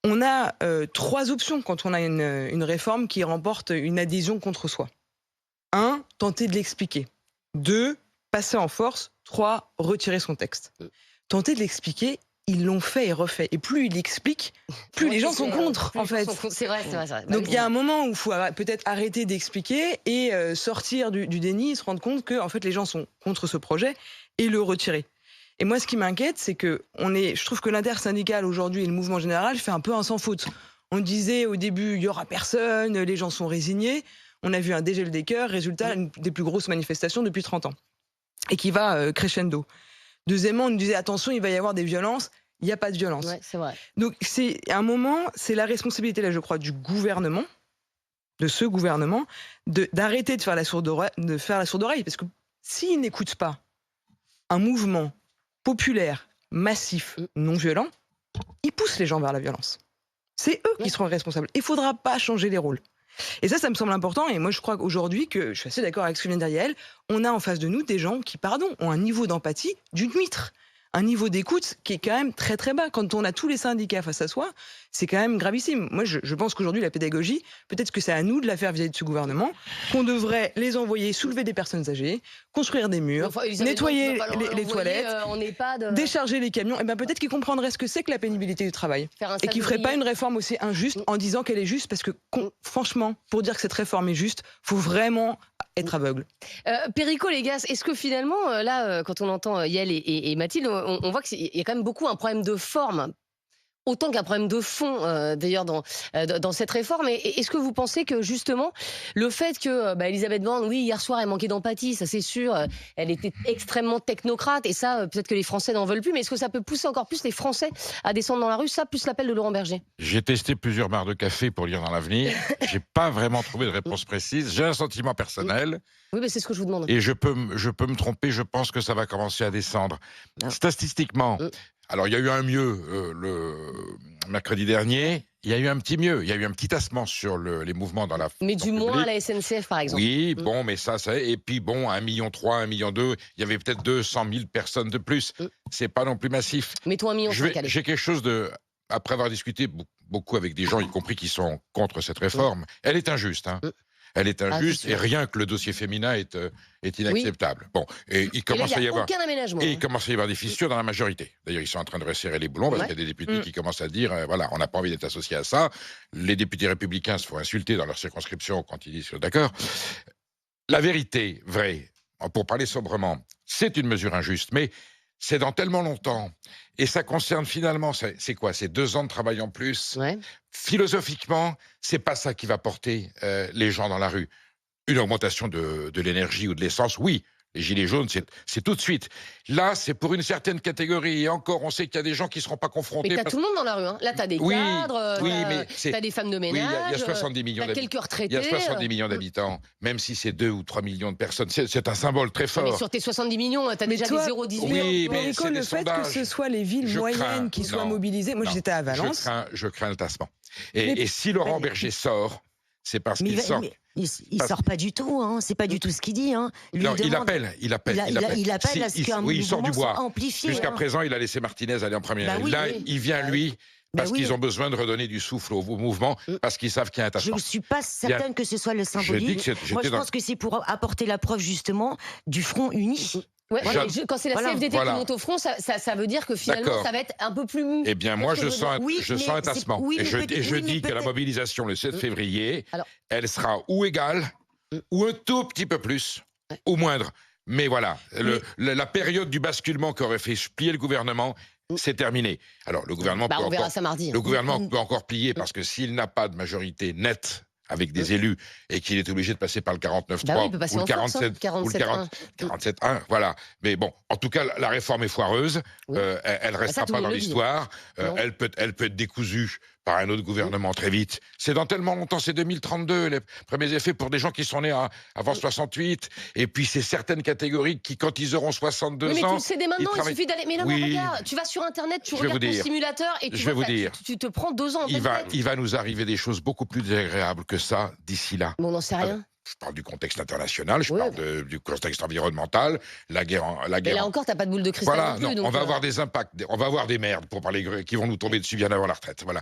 On a 3 options quand on a une réforme qui remporte une adhésion contre soi. 1, tenter de l'expliquer. 2, passer en force. 3, retirer son texte. Tenter de l'expliquer, ils l'ont fait et refait. Et plus ils l'expliquent, plus les gens sont contre, en fait. C'est vrai, c'est vrai. Donc il y a un moment où il faut peut-être arrêter d'expliquer et sortir du déni et se rendre compte que en fait, les gens sont contre ce projet et le retirer. Et moi, ce qui m'inquiète, c'est que je trouve que l'intersyndical aujourd'hui et le mouvement général fait un peu un sans faute. On disait au début, il y aura personne, les gens sont résignés. On a vu un dégel des cœurs, résultat, une des plus grosses manifestations depuis 30 ans. Et qui va crescendo. Deuxièmement, on nous disait, attention, il va y avoir des violences. Il n'y a pas de violence. Ouais, c'est vrai. Donc, à un moment, c'est la responsabilité, là, je crois, du gouvernement, de ce gouvernement, d'arrêter de faire la sourde oreille. Parce que s'ils n'écoutent pas un mouvement populaire, massif, non violent, ils poussent les gens vers la violence. C'est eux qui seront responsables. Il ne faudra pas changer les rôles. Et ça me semble important. Et moi, je crois qu'aujourd'hui, je suis assez d'accord avec ce que vient de dire Yael, on a en face de nous des gens qui, ont un niveau d'empathie d'une huître. Un niveau d'écoute qui est quand même très très bas. Quand on a tous les syndicats face à soi, c'est quand même gravissime. Moi, je pense qu'aujourd'hui, la pédagogie, peut-être que c'est à nous de la faire vis-à-vis de ce gouvernement, qu'on devrait les envoyer soulever des personnes âgées, construire des murs, nettoyer les toilettes, décharger les camions. Et bien peut-être qu'ils comprendraient ce que c'est que la pénibilité du travail. Et qu'ils ne feraient pas une réforme aussi injuste en disant qu'elle est juste, parce que franchement, pour dire que cette réforme est juste, il faut vraiment être aveugle. Perico Légas, est-ce que finalement, là, quand on entend Yael et Mathilde, on voit qu'il y a quand même beaucoup un problème de forme, autant qu'un problème de fond, d'ailleurs, dans cette réforme. Et est-ce que vous pensez que, justement, le fait que Elisabeth Borne, oui, hier soir, elle manquait d'empathie, ça c'est sûr, elle était extrêmement technocrate, et ça, peut-être que les Français n'en veulent plus, mais est-ce que ça peut pousser encore plus les Français à descendre dans la rue, ça, plus l'appel de Laurent Berger? J'ai testé plusieurs barres de café pour lire dans l'avenir. J'ai pas vraiment trouvé de réponse précise. J'ai un sentiment personnel. Oui, mais c'est ce que je vous demande. Et je peux me tromper, je pense que ça va commencer à descendre. Statistiquement, alors il y a eu un mieux le mercredi dernier, il y a eu un petit mieux, il y a eu un petit tassement sur les mouvements dans la Mais du moins à la SNCF, par exemple. Oui, bon, mais ça, et puis bon, 1,3 million, 1,2 million, il y avait peut-être 200 000 personnes de plus. C'est pas non plus massif. Mettons 1,5 million. J'ai quelque chose après avoir discuté beaucoup avec des gens, y compris qui sont contre cette réforme, elle est injuste, hein. Elle est injuste, et rien que le dossier féminin est inacceptable. Bon, et il commence à y avoir aucun aménagement. Et il commence à y avoir des fissures dans la majorité. D'ailleurs, ils sont en train de resserrer les boulons, parce qu'il y a des députés qui commencent à dire, voilà, on n'a pas envie d'être associés à ça. Les députés républicains se font insulter dans leur circonscription quand ils disent d'accord. La vérité, vraie, pour parler sobrement, c'est une mesure injuste, mais c'est dans tellement longtemps. Et ça concerne finalement, c'est quoi? C'est 2 ans de travail en plus. Philosophiquement, c'est pas ça qui va porter les gens dans la rue. Une augmentation de l'énergie ou de l'essence, oui. Les gilets jaunes, c'est tout de suite. Là, c'est pour une certaine catégorie. Et encore, on sait qu'il y a des gens qui ne seront pas confrontés. Mais t'as tout le monde dans la rue. Hein. Là, t'as des cadres, t'as des femmes de ménage, il y a 70 millions quelques retraités. Il y a 70 millions d'habitants, même si c'est 2 ou 3 millions de personnes. C'est un symbole très fort. Mais sur tes 70 millions, t'as déjà des 0,18. Oui, mais Perico, le fait que ce soit les villes moyennes qui soient mobilisées... Moi, j'étais à Valence. Je crains le tassement. Et si Laurent Berger sort, c'est parce qu'il sort... Il sort pas du tout, hein. C'est pas du tout ce qu'il dit. Hein. Non, il appelle. Il appelle à ce qu'un mouvement soit amplifié. Jusqu'à présent, il a laissé Martinez aller en première. Là, il vient, lui, parce qu'ils ont besoin de redonner du souffle au mouvement, parce qu'ils savent qu'il y a un tassement. Je ne suis pas certaine que ce soit le symbolique. Moi, je pense que c'est pour apporter la preuve, justement, du front uni. Ouais, quand c'est la CFDT qui monte au front, ça veut dire que finalement, ça va être un peu plus mou. Eh bien, moi, je sens un tassement. Et je dis que la mobilisation le 7 février, elle sera ou égale, ou un tout petit peu plus, ou moindre. Mais voilà, la période du basculement qui aurait fait plier le gouvernement, c'est terminé. Alors, le gouvernement peut encore plier, parce que s'il n'a pas de majorité nette avec des élus, et qu'il est obligé de passer par le 49.3 ou le 47.1, voilà. Mais bon, en tout cas, la réforme est foireuse, elle ne restera pas dans l'histoire, elle peut être décousue par un autre gouvernement très vite. C'est dans tellement longtemps, c'est 2032, les premiers effets pour des gens qui sont nés avant 68, et puis c'est certaines catégories qui, quand ils auront 62 ans... Mais tu le sais dès maintenant, il suffit d'aller... Mais non, mais regarde, tu vas sur Internet, tu regardes ton simulateur, et tu te prends 2 ans en il va nous arriver des choses beaucoup plus désagréables que ça d'ici là. Mais on n'en sait rien. Je parle du contexte international, je parle du contexte environnemental, la guerre. Mais là encore, t'as pas de boule de cristal non plus. On va avoir des impacts, on va avoir des merdes, pour parler, qui vont nous tomber dessus bien avant la retraite. Voilà.